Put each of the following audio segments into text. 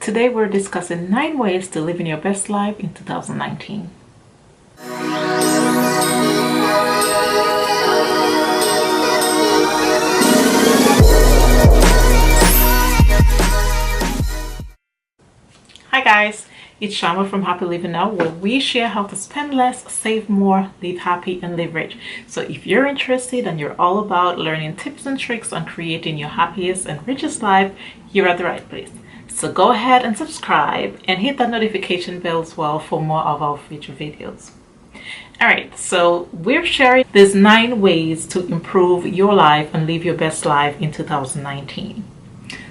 Today we're discussing 9 ways to live in your best life in 2019. Hi guys, it's Shama from Happy Living Now, where we share how to spend less, save more, live happy, and live rich. So if you're interested and you're all about learning tips and tricks on creating your happiest and richest life, you're at the right place. So go ahead and subscribe and hit that notification bell as well for more of our future videos. Alright, so we're sharing these 9 ways to improve your life and live your best life in 2019.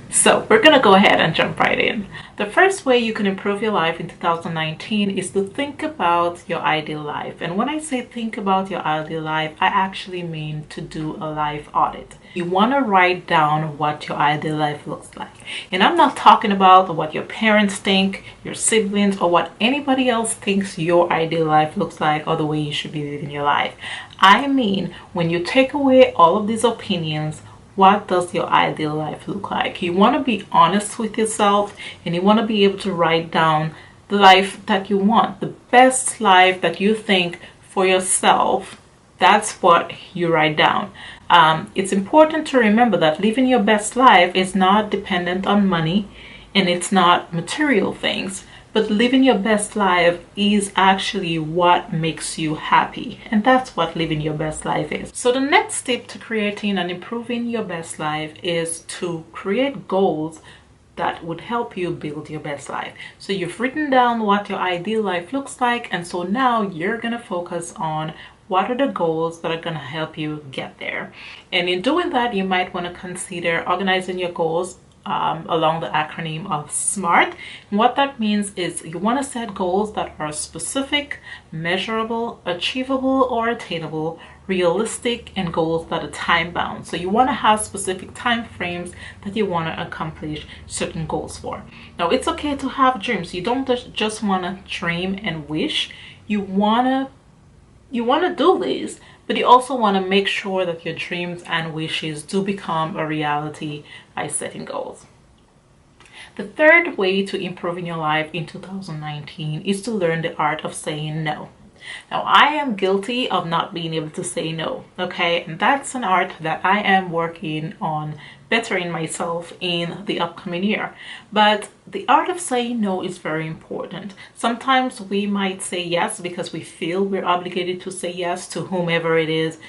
So we're gonna go ahead and jump right in. The first way you can improve your life in 2019 is to think about your ideal life. And when I say think about your ideal life, I actually mean to do a life audit. You want to write down what your ideal life looks like. And I'm not talking about what your parents think, your siblings, or what anybody else thinks your ideal life looks like or the way you should be living your life. I mean, when you take away all of these opinions, what does your ideal life look like? You want to be honest with yourself, and you want to be able to write down the life that you want, the best life that you think for yourself. That's what you write down. It's important to remember that living your best life is not dependent on money, and it's not material things. But living your best life is actually what makes you happy. And that's what living your best life is. So the next step to creating and improving your best life is to create goals that would help you build your best life. So you've written down what your ideal life looks like. And so now you're going to focus on what are the goals that are going to help you get there. And in doing that, you might want to consider organizing your goals along the acronym of SMART. And what that means is you want to set goals that are specific, measurable, achievable or attainable, realistic, and goals that are time bound. So you want to have specific time frames that you want to accomplish certain goals for. Now it's okay to have dreams. You don't just want to dream and wish. You want to do this, but you also want to make sure that your dreams and wishes do become a reality by setting goals. The third way to improving your life in 2019 is to learn the art of saying no. Now, I am guilty of not being able to say no, okay? And that's an art that I am working on bettering myself in the upcoming year. But the art of saying no is very important. Sometimes we might say yes because we feel we're obligated to say yes to whomever it is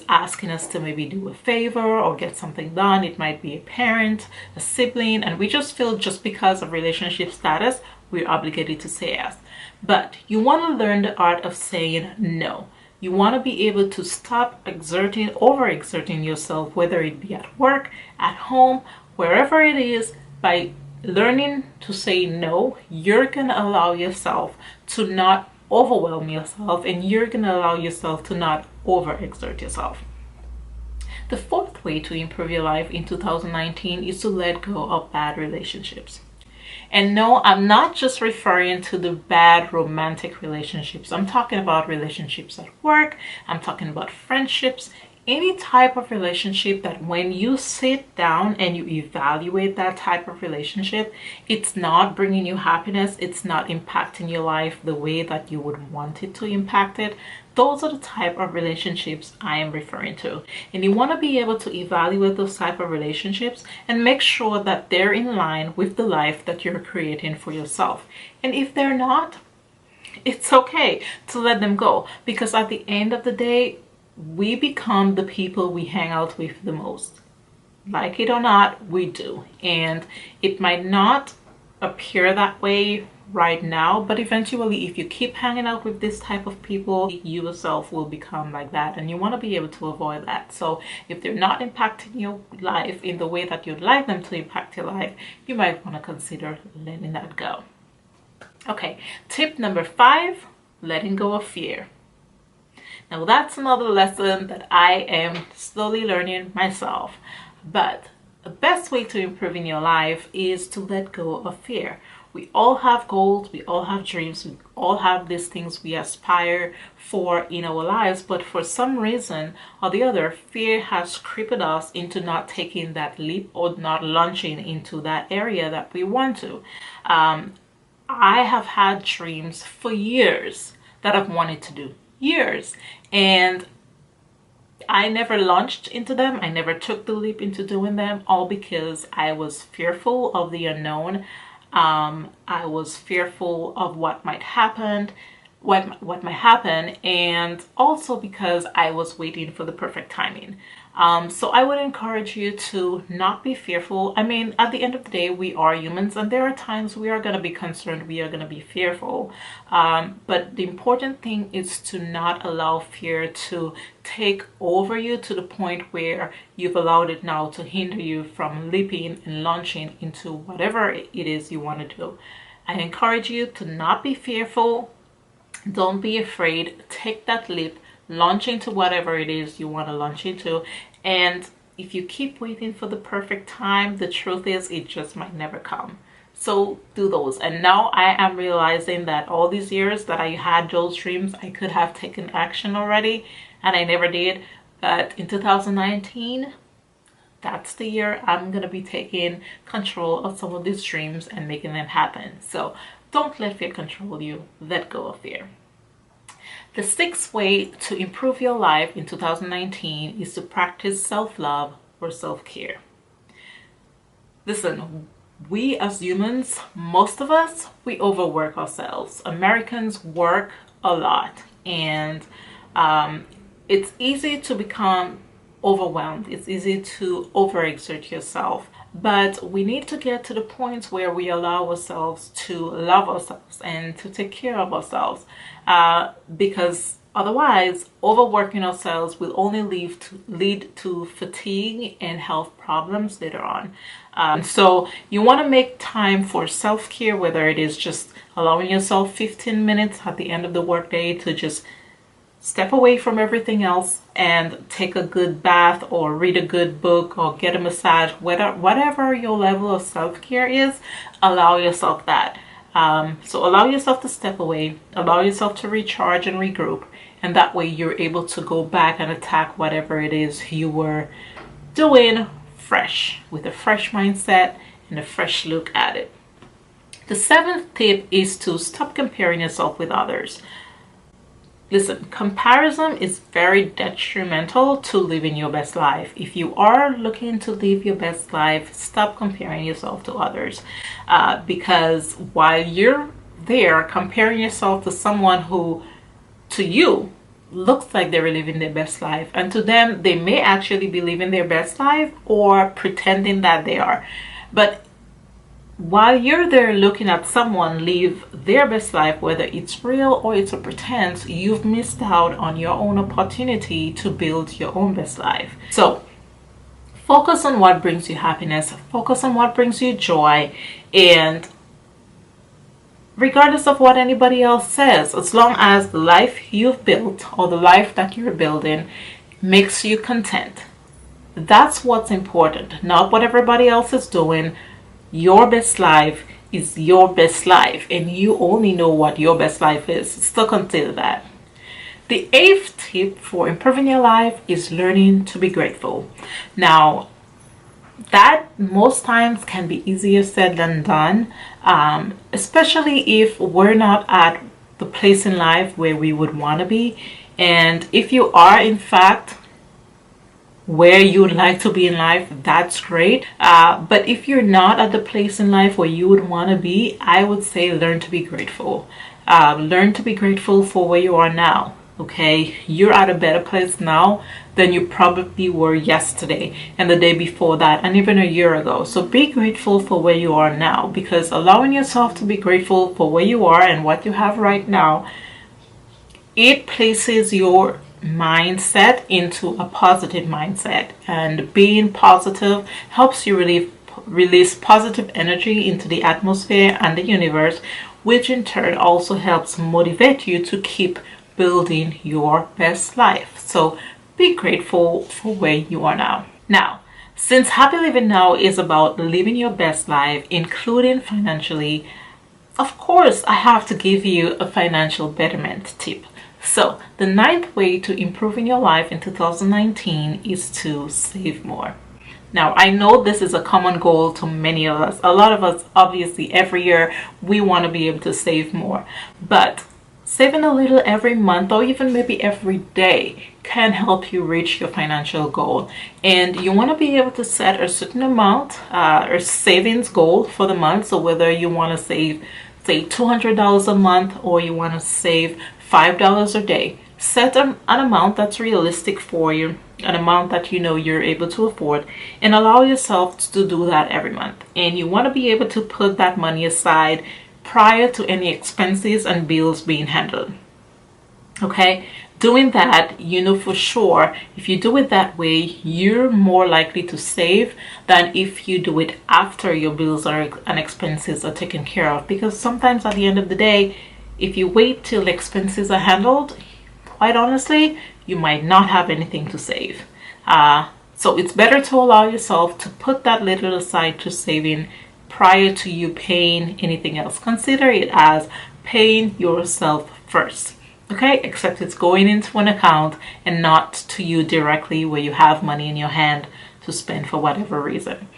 asking us to maybe do a favor or get something done. It might be a parent, a sibling, and we just feel just because of relationship status, we're obligated to say yes. But you want to learn the art of saying no. You want to be able to stop overexerting yourself, whether it be at work, at home, wherever it is. By learning to say no, you're going to allow yourself to not overwhelm yourself, and you're going to allow yourself to not overexert yourself. The fourth way to improve your life in 2019 is to let go of bad relationships. And no, I'm not just referring to the bad romantic relationships. I'm talking about relationships at work. I'm talking about friendships. Any type of relationship that when you sit down and you evaluate that type of relationship, it's not bringing you happiness. It's not impacting your life the way that you would want it to impact it. Those are the type of relationships I am referring to. And you want to be able to evaluate those type of relationships and make sure that they're in line with the life that you're creating for yourself. And if they're not, it's okay to let them go, because at the end of the day, we become the people we hang out with the most. Like it or not, we do. And it might not appear that way right now, but eventually if you keep hanging out with this type of people, you yourself will become like that, and you want to be able to avoid that. So if they're not impacting your life in the way that you'd like them to impact your life, you might want to consider letting that go. Okay, tip number 5, letting go of fear. Now that's another lesson that I am slowly learning myself, but the best way to improve in your life is to let go of fear. We all have goals, we all have dreams, we all have these things we aspire for in our lives, but for some reason or the other, fear has crippled us into not taking that leap or not launching into that area that we want to. I have had dreams for years that I've wanted to do, years, and I never launched into them. I never took the leap into doing them, all because I was fearful of the unknown. I was fearful of what might happen, what might happen, and also because I was waiting for the perfect timing. So I would encourage you to not be fearful. I mean, at the end of the day, we are humans, and there are times we are going to be concerned, we are going to be fearful. But the important thing is to not allow fear to take over you to the point where you've allowed it now to hinder you from leaping and launching into whatever it is you want to do. I encourage you to not be fearful. Don't be afraid. Take that leap. Launch into whatever it is you want to launch into. And if you keep waiting for the perfect time, the truth is it just might never come. So do those. And now I am realizing that all these years that I had those dreams, I could have taken action already, and I never did. But in 2019, that's the year I'm going to be taking control of some of these dreams and making them happen. So don't let fear control you. Let go of fear. The sixth way to improve your life in 2019 is to practice self-love or self-care. Listen, we as humans, most of us, we overwork ourselves. Americans work a lot, and it's easy to become overwhelmed. It's easy to overexert yourself. But we need to get to the point where we allow ourselves to love ourselves and to take care of ourselves, because otherwise overworking ourselves will only lead to fatigue and health problems later on. So you want to make time for self-care, whether it is just allowing yourself 15 minutes at the end of the workday to just step away from everything else and take a good bath or read a good book or get a massage, whatever your level of self-care is, allow yourself that. So allow yourself to step away, allow yourself to recharge and regroup, and that way you're able to go back and attack whatever it is you were doing fresh, with a fresh mindset and a fresh look at it. The seventh tip is to stop comparing yourself with others. Listen, comparison is very detrimental to living your best life. If you are looking to live your best life, stop comparing yourself to others. Because while you're there comparing yourself to someone who, to you, looks like they're living their best life, and to them, they may actually be living their best life or pretending that they are. But while you're there looking at someone live their best life, whether it's real or it's a pretense, you've missed out on your own opportunity to build your own best life. So focus on what brings you happiness, focus on what brings you joy, and regardless of what anybody else says, as long as the life you've built or the life that you're building makes you content, that's what's important, not what everybody else is doing. Your best life is your best life, and you only know what your best life is. So consider that. The eighth tip for improving your life is learning to be grateful. Now, that most times can be easier said than done, especially if we're not at the place in life where we would want to be. And if you are, in fact, where you would like to be in life, that's great. But if you're not at the place in life where you would want to be, I would say learn to be grateful. Learn to be grateful for where you are now. Okay, you're at a better place now than you probably were yesterday and the day before that and even a year ago. So be grateful for where you are now, because allowing yourself to be grateful for where you are and what you have right now, it places your mindset into a positive mindset, and being positive helps you release positive energy into the atmosphere and the universe, which in turn also helps motivate you to keep building your best life. So be grateful for where you are now. Now, since Happy Living Now is about living your best life, including financially, of course, I have to give you a financial betterment tip. So the ninth way to improving your life in 2019 is to save more. Now, I know this is a common goal to many of us. A lot of us, obviously, every year we want to be able to save more. But saving a little every month or even maybe every day can help you reach your financial goal. And you want to be able to set a certain amount or savings goal for the month. So whether you want to save, say, $200 a month or you want to save $5 a day, set an amount that's realistic for you, an amount that you know you're able to afford, and allow yourself to do that every month. And you want to be able to put that money aside prior to any expenses and bills being handled. Okay, doing that, you know for sure, if you do it that way, you're more likely to save than if you do it after your bills and expenses are taken care of. Because sometimes at the end of the day, if you wait till expenses are handled, quite honestly, you might not have anything to save. So it's better to allow yourself to put that little aside to saving prior to you paying anything else. Consider it as paying yourself first. Okay, except it's going into an account and not to you directly where you have money in your hand to spend for whatever reason.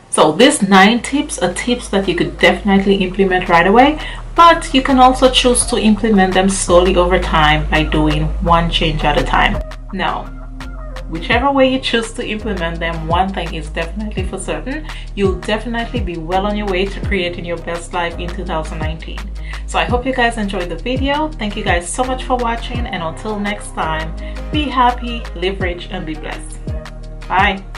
So these 9 tips are tips that you could definitely implement right away, but you can also choose to implement them slowly over time by doing one change at a time. Now, whichever way you choose to implement them, one thing is definitely for certain: you'll definitely be well on your way to creating your best life in 2019. So I hope you guys enjoyed the video. Thank you guys so much for watching, and until next time, be happy, live rich, and be blessed. Bye.